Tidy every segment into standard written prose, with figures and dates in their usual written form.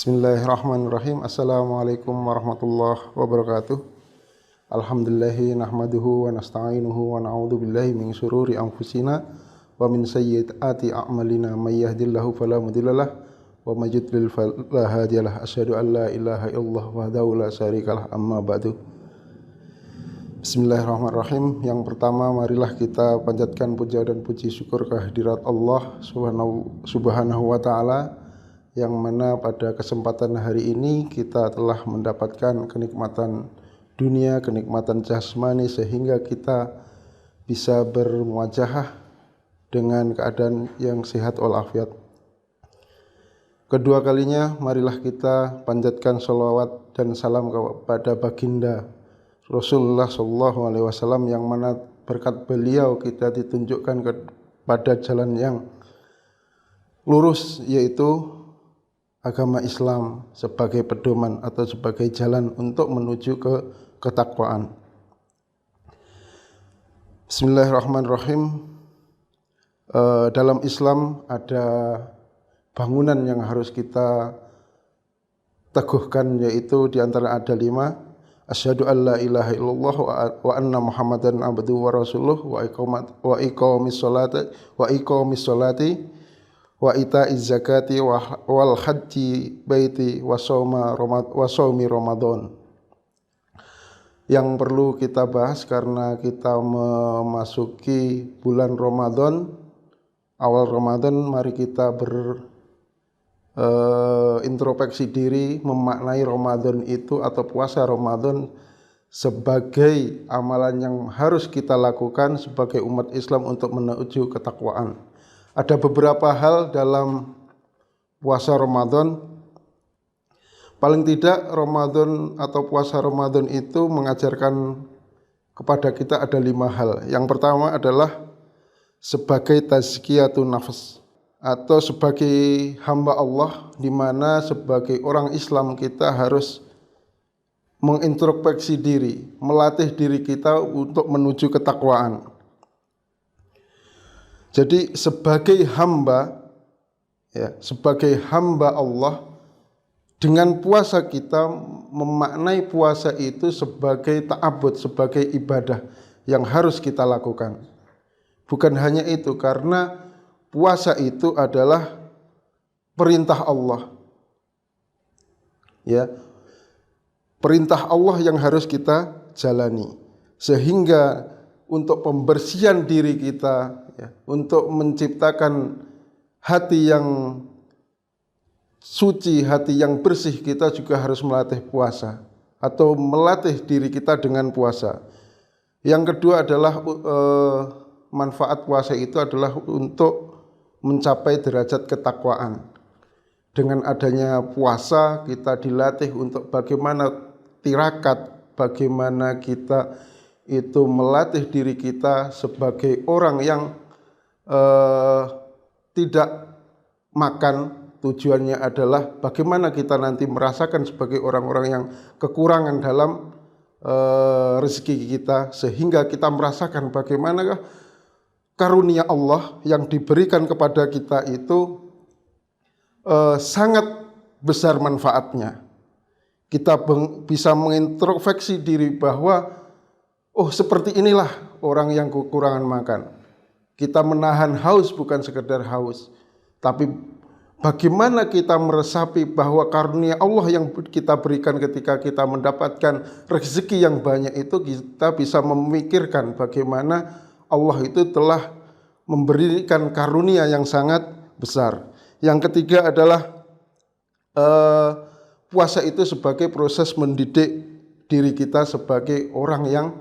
Bismillahirrahmanirrahim. Assalamualaikum warahmatullahi wabarakatuh. Alhamdulillahi nahmaduhu wa nasta'inuhu wa na'udhu billahi min syururi anfusina wa min sayyiati a'malina may yahdihillahu fala mudhillalah wa may yudlil fala hadiyalah. Asyhadu an la ilaha illallah wahdahu la syarikalah, amma ba'du. Bismillahirrahmanirrahim. Yang pertama, marilah kita panjatkan puja dan puji syukur kehadirat Allah Subhanahu wa ta'ala, yang mana pada kesempatan hari ini kita telah mendapatkan kenikmatan dunia, kenikmatan jasmani, sehingga kita bisa bermuajahah dengan keadaan yang sehat walafiat. Kedua kalinya, marilah kita panjatkan sholawat dan salam kepada baginda Rasulullah SAW, yang mana berkat beliau kita ditunjukkan kepada jalan yang lurus, yaitu agama Islam sebagai pedoman atau sebagai jalan untuk menuju ke ketakwaan. Bismillahirrahmanirrahim. Dalam Islam ada bangunan yang harus kita teguhkan, yaitu diantara ada 5. Asyhadu an la ilaha illallah wa anna muhammadan abduhu wa rasuluh wa iqamis sholati wa ita'iz zakati wal haji baiti wa shaumi Ramadan. Yang perlu kita bahas karena kita memasuki bulan Ramadan, awal Ramadan, mari kita introspeksi diri, memaknai Ramadan itu atau puasa Ramadan sebagai amalan yang harus kita lakukan sebagai umat Islam untuk menuju ketakwaan. Ada beberapa hal dalam puasa Ramadan. Paling tidak Ramadan atau puasa Ramadan itu mengajarkan kepada kita ada 5 hal. Yang pertama adalah sebagai tazkiyatun nafs, atau sebagai hamba Allah, di mana sebagai orang Islam kita harus mengintrospeksi diri, melatih diri kita untuk menuju ketakwaan. Jadi sebagai hamba, sebagai hamba Allah, dengan puasa kita memaknai puasa itu sebagai ta'abbud, sebagai ibadah yang harus kita lakukan. Bukan hanya itu, karena puasa itu adalah perintah Allah. Perintah Allah yang harus kita jalani. Sehingga untuk pembersihan diri kita, untuk menciptakan hati yang suci, hati yang bersih, kita juga harus melatih puasa atau melatih diri kita dengan puasa. Yang kedua adalah manfaat puasa itu adalah untuk mencapai derajat ketakwaan. Dengan adanya puasa kita dilatih untuk bagaimana tirakat, bagaimana kita itu melatih diri kita sebagai orang yang tidak makan. Tujuannya adalah bagaimana kita nanti merasakan sebagai orang-orang yang kekurangan dalam rezeki kita, sehingga kita merasakan bagaimanakah karunia Allah yang diberikan kepada kita itu sangat besar manfaatnya. Kita bisa mengintrospeksi diri bahwa seperti inilah orang yang kekurangan makan. Kita menahan haus bukan sekedar haus, tapi bagaimana kita meresapi bahwa karunia Allah yang kita berikan ketika kita mendapatkan rezeki yang banyak itu, kita bisa memikirkan bagaimana Allah itu telah memberikan karunia yang sangat besar. Yang ketiga adalah puasa itu sebagai proses mendidik diri kita sebagai orang yang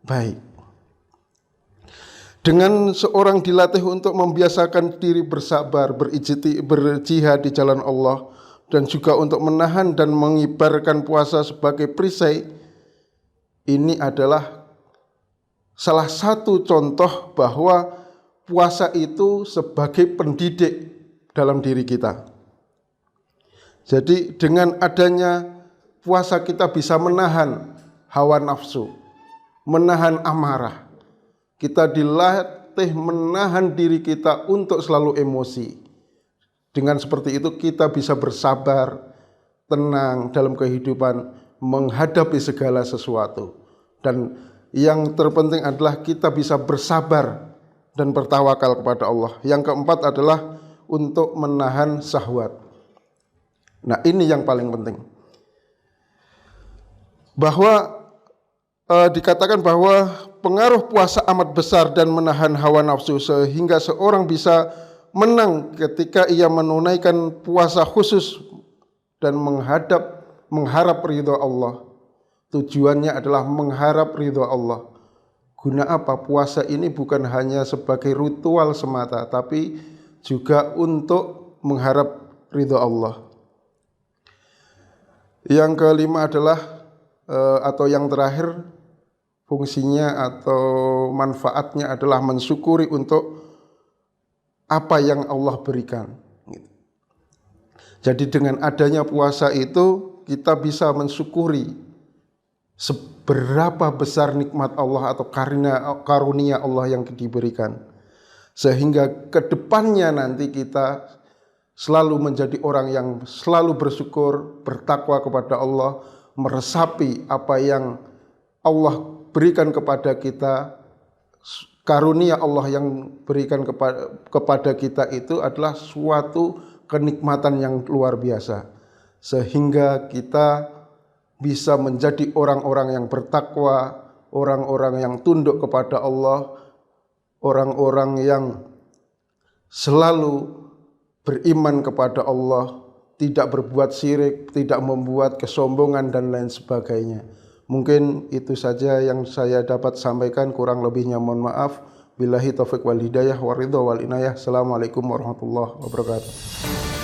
baik. Dengan seorang dilatih untuk membiasakan diri bersabar, berjihad di jalan Allah, dan juga untuk menahan dan mengibarkan puasa sebagai perisai, ini adalah salah satu contoh bahwa puasa itu sebagai pendidik dalam diri kita. Jadi dengan adanya puasa kita bisa menahan hawa nafsu, menahan amarah. Kita dilatih menahan diri kita untuk selalu emosi. Dengan seperti itu kita bisa bersabar, tenang dalam kehidupan menghadapi segala sesuatu. Dan yang terpenting adalah kita bisa bersabar dan bertawakal kepada Allah. Yang keempat adalah untuk menahan syahwat. Nah, ini yang paling penting. Bahwa dikatakan bahwa pengaruh puasa amat besar dan menahan hawa nafsu sehingga seorang bisa menang ketika ia menunaikan puasa khusus dan mengharap ridho Allah. Tujuannya adalah mengharap ridho Allah. Guna apa? Puasa ini bukan hanya sebagai ritual semata, tapi juga untuk mengharap ridho Allah. Yang kelima adalah atau yang terakhir, fungsinya atau manfaatnya adalah mensyukuri untuk apa yang Allah berikan. Jadi dengan adanya puasa itu kita bisa mensyukuri seberapa besar nikmat Allah atau karunia Allah yang diberikan. Sehingga kedepannya nanti kita selalu menjadi orang yang selalu bersyukur, bertakwa kepada Allah, meresapi apa yang Allah berikan kepada kita. Karunia Allah yang berikan kepada kita itu adalah suatu kenikmatan yang luar biasa. Sehingga kita bisa menjadi orang-orang yang bertakwa, orang-orang yang tunduk kepada Allah, orang-orang yang selalu beriman kepada Allah, tidak berbuat syirik, tidak membuat kesombongan dan lain sebagainya. Mungkin itu saja yang saya dapat sampaikan, kurang lebihnya mohon maaf. Billahi taufiq wal hidayah wa ridha wal inayah. Assalamualaikum warahmatullahi wabarakatuh.